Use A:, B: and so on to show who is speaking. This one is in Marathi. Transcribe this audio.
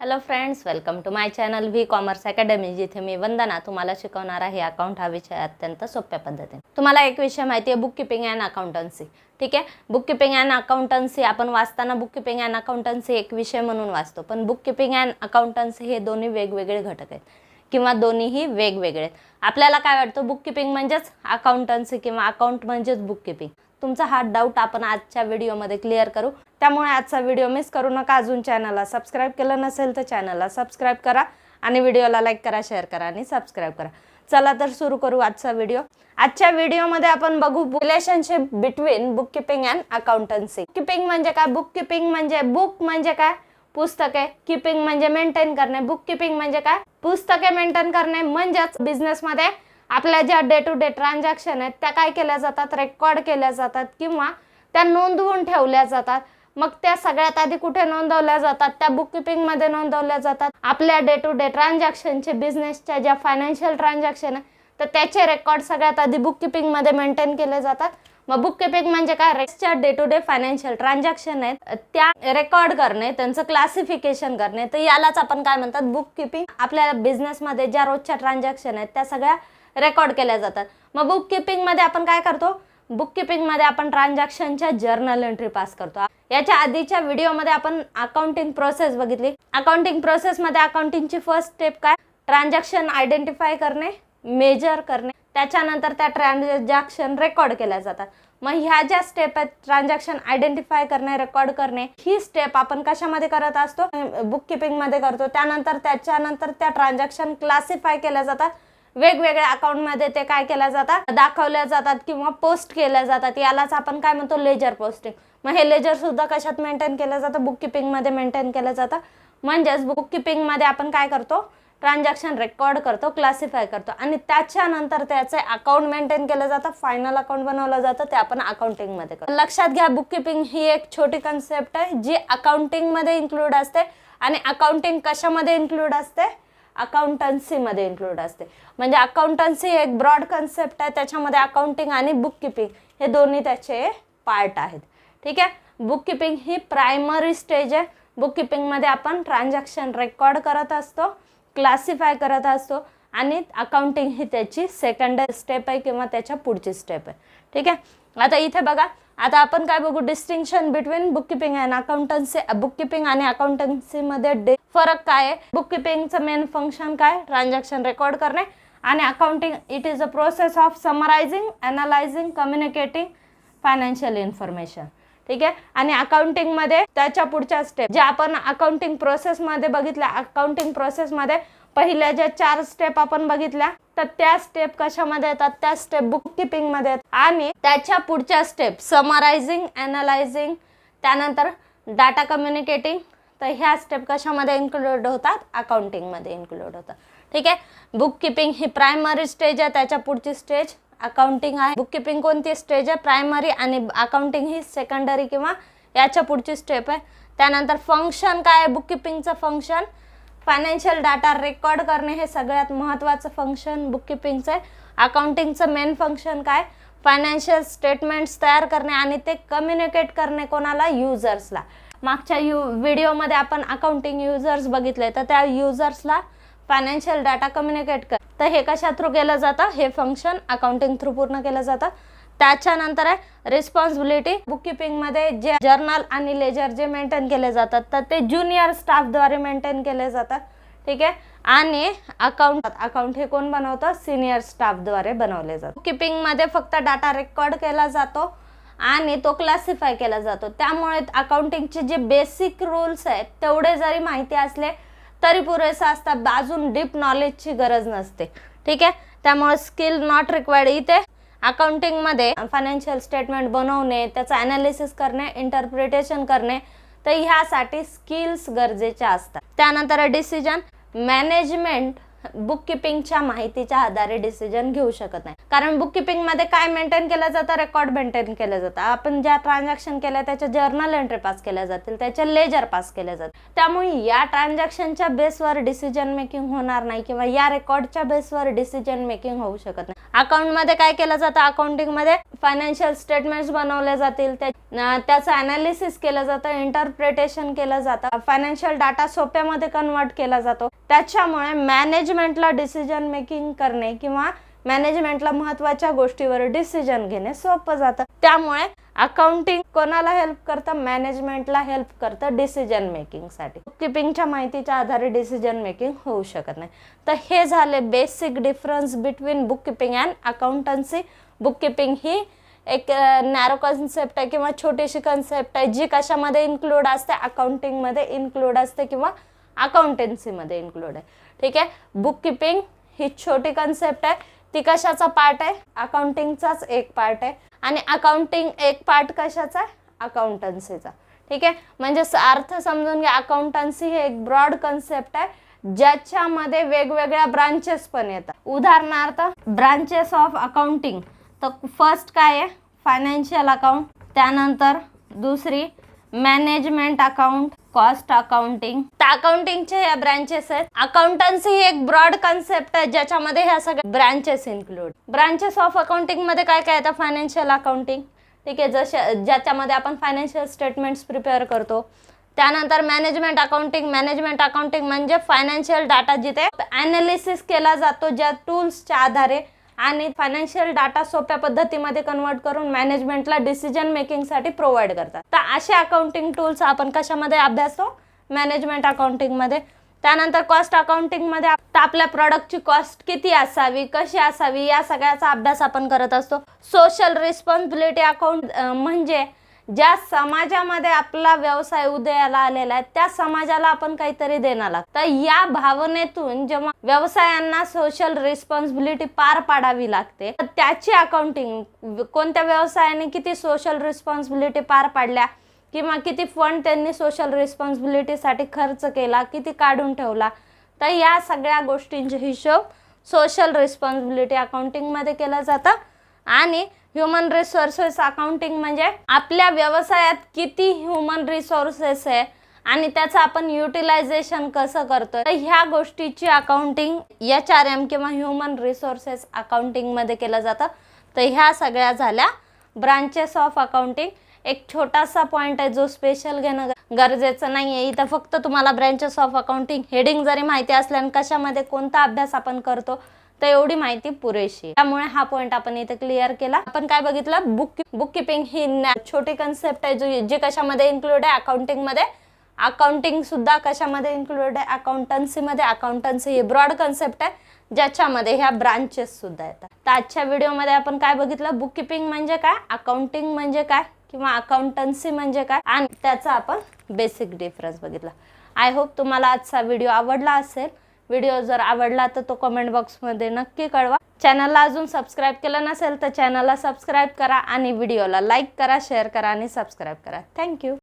A: Hello friends, welcome to my channel V commerce academy, जिथे मी वंदना तुम्हाला शिकवणार आहे अकाउंट हा विषय अत्यंत सोप्या पद्धतीने। तुम्हाला एक विषय माहिती आहे, बुक कीपिंग अँड अकाउंटन्सी। ठीक आहे, बुक कीपिंग अँड अकाउंटन्सी आपण वाचताना बुक कीपिंग अँड अकाउंटन्सी एक विषय म्हणून वाचतो, पण बुक कीपिंग अँड अकाउंटन्सी हे दोन्ही वेगवेगळे घटक आहेत किंवा दोन्हीही वेगवेगळे आहेत। आपल्याला काय वाटतं, बुक कीपिंग म्हणजेच अकाउंटन्सी किंवा अकाउंट म्हणजेच बुक कीपिंग। तुमचा हा डाऊट आपण आजच्या व्हिडिओमध्ये क्लिअर करू, त्यामुळे आजचा व्हिडिओ मिस करू नका। अजून चॅनलला सबस्क्राइब केलं नसेल तर चॅनलला सबस्क्राइब करा आणि व्हिडिओला लाईक करा, शेअर करा आणि सबस्क्राइब करा। चला तर सुरू करू आजचा व्हिडिओ। आजच्या व्हिडिओमध्ये आपण बघू relationship between book keeping and accountancy. Keeping म्हणजे काय? बुक कीपिंग म्हणजे बुक म्हणजे काय? पुस्तके। कीपिंग म्हणजे मेंटेन करणे। बुक कीपिंग म्हणजे काय? पुस्तके मेंटेन करणे। म्हणजेच बिझनेसमध्ये आपल्या ज्या डे टू डे ट्रान्झॅक्शन आहेत त्या काय केल्या जातात, रेकॉर्ड केल्या जातात किंवा त्या नोंदवून ठेवल्या जातात। मग त्या सगळ्यात आधी कुठे नोंदवल्या जातात? त्या बुक कीपिंग मध्ये नोंदवल्या जातात। आपल्या डे टू डे ट्रान्झॅक्शनचे बिझनेसच्या ज्या फायनान्शियल ट्रान्झॅक्शन आहे तर त्याचे रेकॉर्ड सगळ्यात आधी बुक कीपिंग मध्ये मेंटेन केले जातात। मग बुक कीपिंग म्हणजे काय? रेक्सच्या day to day financial transaction आहेत त्या रेकॉर्ड करणे, त्यांचं क्लासिफिकेशन करणे, तर यालाच आपण काय म्हणतात, बुक कीपिंग। आपल्या बिझनेसमध्ये ज्या रोजच्या ट्रान्झॅक्शन आहेत त्या सगळ्या रेकॉर्ड केल्या जातात। मग बुक कीपिंग मध्ये आपण काय करतो? बुक कीपिंग मध्ये आपण ट्रान्झॅक्शनच्या जर्नल एंट्री पास करतो। याच्या आधीच्या व्हिडिओमध्ये आपण अकाउंटिंग प्रोसेस बघितली। अकाउंटिंग प्रोसेस मध्ये अकाउंटिंगची फर्स्ट स्टेप काय? ट्रान्झॅक्शन आयडेंटिफाय करणे, मेजर करणे, त्याच्यानंतर त्या ट्रान्झॅक्शन रेकॉर्ड केल्या जातात। मग ह्या ज्या स्टेप आहेत, ट्रान्झॅक्शन आयडेंटिफाय करणे, रेकॉर्ड करणे, ही स्टेप आपण कशामध्ये करत असतो? बुक कीपिंग मध्ये करतो। त्याच्यानंतर त्या ट्रान्झॅक्शन क्लासिफाय केल्या जातात, वेगवेगळ्या अकाउंट मध्ये ते काय केल्या जातात, दाखवल्या जातात किंवा पोस्ट केल्या जातात। यालाच आपण काय म्हणतो, लेजर पोस्टिंग। मग हे लेजर सुद्धा कशात मेंटेन केलं जातं? बुक कीपिंग मध्ये मेंटेन केलं जातं। म्हणजेच बुक कीपिंग मध्ये आपण काय करतो? ट्रान्झॅक्शन रेकॉर्ड करतो, क्लासिफाय करतो आणि त्याच्यानंतर त्याचे अकाउंट मेंटेन केलं जातं, फायनल अकाउंट बनवलं जातं, ते आपण अकाउंटिंग मध्ये करतो। लक्षात घ्या, बुक कीपिंग ही एक छोटी कन्सेप्ट आहे जी अकाउंटिंग मध्ये इन्क्लूड असते। आणि अकाउंटिंग कशामध्ये इन्क्लूड असते? अकाउंटन्सी मध्ये इन्क्लूड असते। म्हणजे अकाउंटन्सी एक ब्रॉड कन्सेप्ट आहे, त्याच्यामध्ये अकाउंटिंग आणि बुक कीपिंग हे दोन्ही त्याचे पार्ट आहेत। ठीक आहे, बुक कीपिंग ही प्रायमरी स्टेज आहे। बुक कीपिंग मध्ये आपण ट्रान्झॅक्शन रेकॉर्ड करत असतो, क्लासिफाय करत असतो आणि अकाउंटिंग ही त्याची सेकंडरी स्टेप आहे किंवा त्याच्या पुढची स्टेप आहे। ठीक आहे, आता इथे बघा, आता आपण काय बघू, distinction between book keeping and accountancy. Book keeping आणि अकाउंटन्सी मध्ये फरक काय आहे? बुक कीपिंगचं मेन फंक्शन काय? ट्रान्झॅक्शन रेकॉर्ड करणे। आणि accounting it is a process of summarising, analysing, communicating financial information. ठीक आहे, आणि अकाउंटिंग मध्ये त्याच्या पुढच्या स्टेप जे आपण अकाउंटिंग प्रोसेस मध्ये बघितल्या, अकाउंटिंग प्रोसेस मध्ये पहिल्या ज्या 4 स्टेप आपण बघितल्या तर त्या स्टेप कशामध्ये येतात? त्या स्टेप बुक कीपिंग मध्ये येतात। आणि त्याच्या पुढच्या स्टेप समरायझिंग, अनालायझिंग, त्यानंतर डाटा कम्युनिकेटिंग, तर ह्या स्टेप कशामध्ये इन्क्लूड होतात? अकाउंटिंग मध्ये इन्क्लूड होतात। ठीक आहे, बुक कीपिंग ही प्रायमरी स्टेज आहे, त्याच्या पुढची स्टेज अकाउंटिंग आहे। बुक कीपिंग कोणती स्टेज आहे? प्रायमरी, आणि अकाउंटिंग ही सेकंडरी किंवा याच्या पुढची स्टेप आहे। त्यानंतर फंक्शन काय आहे बुक कीपिंगचं? फंक्शन फायनान्शियल डाटा रेकॉर्ड करणे हे सगळ्यात महत्त्वाचं फंक्शन बुक कीपिंगचं आहे। अकाउंटिंगचं मेन फंक्शन काय? फायनान्शियल स्टेटमेंट्स तयार करणे आणि ते कम्युनिकेट करणे कोणाला? युजर्सला। मागच्या व्हिडिओमध्ये आपण अकाउंटिंग युजर्स बघितले, तर त्या युजर्सला फायनान्शियल डाटा कम्युनिकेट कर, तर हे कशा थ्रू केलं जातं? हे फंक्शन अकाउंटिंग थ्रू पूर्ण केलं जातं। त्याच्यानंतर आहे रिस्पॉन्सिबिलिटी। बुक कीपिंग मध्ये जे जर्नल आणि लेजर जे मेंटेन केले जातात तर ते ज्युनियर स्टाफ द्वारे मेंटेन केले जातात। ठीक आहे, आणि अकाउंट हे कोण बनवतं? सिनियर स्टाफ द्वारे बनवले जातात। बुक कीपिंग मध्ये फक्त डाटा रेकॉर्ड केला जातो आणि तो क्लासिफाय केला जातो। त्यामुळे अकाउंटिंगचे जे बेसिक रूल्स आहेत तेवढे जरी माहिती असले तरी पुरेसं असतात, अजून डीप नॉलेजची गरज नसते। ठीक आहे, त्यामुळे स्किल नॉट रिक्वायर्ड। इथे अकाउंटिंग मध्ये फायनान्शियल स्टेटमेंट बनवणे, त्याचं अनालिसिस करणे, इंटरप्रिटेशन करणे, तर ह्यासाठी स्किल्स गरजेच्या असतात। त्यानंतर डिसिजन मॅनेजमेंट बुक किपिंगच्या माहितीच्या आधारे डिसिजन घेऊ शकत नाही. कारण बुक किपिंग मध्ये काय मेंटेन केलं जातं, रेकॉर्ड मेंटेन केलं जातं. आपण ज्या ट्रान्झॅक्शन केल्या त्याच्या जर्नल एंट्री पास केल्या जातील, त्याचे लेजर पास केले जातील. त्यामुळे या ट्रान्झॅक्शनच्या बेसवर डिसिजन मेकिंग होणार नाही किंवा या रेकॉर्डच्या बेसवर डिसिजन मेकिंग होऊ शकत नाही. अकाउंट मध्ये काय केलं जातं, अकाउंटिंग मध्ये फायनान्शियल स्टेटमेंट्स बनवले जातील, त्याचं अनालिसिस केलं जातं, इंटरप्रिटेशन केलं जातं, फायनान्शियल डाटा सोप्यामध्ये कन्वर्ट केला जातो. त्याच्यामुळे मॅनेजमेंटला डिसिजन मेकिंग करणे किंवा मॅनेजमेंटला महत्त्वाच्या गोष्टीवर डिसिजन घेणे सोपं जातं. त्यामुळे अकाउंटिंग कोणाला हेल्प करतं, मॅनेजमेंटला हेल्प करतं डिसिजन मेकिंग साठी. बुक किपिंगच्या माहितीच्या आधारे डिसिजन मेकिंग होऊ शकत नाही. तर हे झाले basic difference between book keeping and accountancy. Book keeping ही एक नॅरो कन्सेप्ट आहे किंवा छोटीशी कन्सेप्ट आहे जी कशामध्ये इन्क्लूड असते, अकाउंटिंग मध्ये इन्क्लूड असते किंवा अकाउंटन्सी मध्ये इन्क्लूड आहे. ठीक आहे. बुक किपिंग ही छोटी कन्सेप्ट आहे, ती कशाचा पार्ट आहे, अकाउंटिंगचाच एक पार्ट आहे. आणि अकाउंटिंग एक पार्ट कशाचा आहे, अकाउंटन्सीचा. ठीक आहे. म्हणजे अर्थ समजून घ्या, अकाउंटन्सी हे एक ब्रॉड कन्सेप्ट आहे ज्याच्यामध्ये वेगवेगळ्या ब्रांचेस पण येतात. उदाहरणार्थ ब्रांचेस ऑफ अकाउंटिंग, तर फर्स्ट काय आहे, फायनान्शियल अकाउंट, त्यानंतर दुसरी मॅनेजमेंट अकाउंट, कॉस्ट अकाउंटिंग. तर अकाउंटिंगचे या ब्रांचेस आहेत. अकाउंटन्सी ही एक ब्रॉड कन्सेप्ट आहे ज्याच्यामध्ये ह्या सगळ्या branches include. Branches of accounting मध्ये काय काय येतं, फायनान्शियल अकाउंटिंग. ठीक आहे, ज्याच्यामध्ये आपण फायनान्शियल स्टेटमेंट्स प्रिपेअर करतो. त्यानंतर मॅनेजमेंट अकाउंटिंग म्हणजे फायनान्शियल डाटा जिथे अनालिसिस केला जातो ज्या टूल्सच्या आधारे, आणि फायनान्शियल डाटा सोप्या पद्धतीमध्ये कन्वर्ट करून मॅनेजमेंटला डिसिजन मेकिंग साठी प्रोव्हाइड करतात. तर असे अकाउंटिंग टूल्स आपण कशामध्ये अभ्यासतो, मॅनेजमेंट अकाउंटिंग मध्ये. त्यानंतर कॉस्ट अकाउंटिंग मध्ये आपल्या प्रोडक्टची कॉस्ट किती असावी, कशी असावी, या सगळ्याचा अभ्यास आपण करत असतो. सोशल रिस्पॉन्सिबिलिटी अकाउंट म्हणजे ज्या समाजामध्ये आपला व्यवसाय उदयाला आलेला आहे त्या समाजाला आपण काहीतरी देणार लागतं. तर या भावनेतून जेव्हा व्यवसायांना सोशल रिस्पॉन्सिबिलिटी पार पाडावी लागते, तर त्याची अकाउंटिंग, कोणत्या व्यवसायाने किती सोशल रिस्पॉन्सिबिलिटी पार पाडल्या किंवा किती फंड त्यांनी सोशल रिस्पॉन्सिबिलिटीसाठी खर्च केला, किती काढून ठेवला, तर या सगळ्या गोष्टींचे हिशोब सोशल रिस्पॉन्सिबिलिटी अकाउंटिंग मध्ये केला जातं. आणि ह्युमन रिसोर्सेस अकाउंटिंग म्हणजे आपल्या व्यवसायात किती ह्युमन रिसोर्सेस आहे आणि त्याचं आपण युटिलायझेशन कसं करतोय, तर ह्या गोष्टीची अकाउंटिंग HRM किंवा ह्युमन रिसोर्सेस अकाउंटिंग मध्ये केलं जातं. तर ह्या सगळ्या झाल्या ब्रांचेस ऑफ अकाउंटिंग. एक छोटासा पॉइंट आहे जो स्पेशल घेणं गरजेचं नाही आहे. इथं फक्त तुम्हाला ब्रांचेस ऑफ अकाउंटिंग हेडिंग जरी माहिती असल्याने कशामध्ये कोणता अभ्यास आपण करतो तर एवढी माहिती पुरेशी आहे. त्यामुळे हा पॉइंट आपण इथे क्लिअर केला. आपण काय बघितलं, बुक किपिंग ही छोटी कन्सेप्ट आहे जी कशामध्ये इन्क्लूड आहे, अकाउंटिंग मध्ये. अकाउंटिंग सुद्धा कशामध्ये इन्क्लूड आहे, अकाउंटन्सी मध्ये. अकाउंटन्सी ही ब्रॉड कन्सेप्ट आहे ज्याच्यामध्ये ह्या ब्रांचेस सुद्धा येतात. तर आजच्या व्हिडिओमध्ये आपण काय बघितलं, बुक किपिंग म्हणजे काय, अकाउंटिंग म्हणजे काय किंवा अकाउंटन्सी म्हणजे काय, आणि त्याचा आपण बेसिक डिफरन्स बघितला. आय होप तुम्हाला आजचा व्हिडिओ आवडला असेल. व्हिडिओ जर आवडला तर तो कमेंट बॉक्समध्ये नक्की कळवा. चॅनलला अजून सबस्क्राईब केलं नसेल तर चॅनलला सबस्क्राईब करा आणि व्हिडिओला लाईक करा, शेअर करा आणि सबस्क्राईब करा. थँक्यू.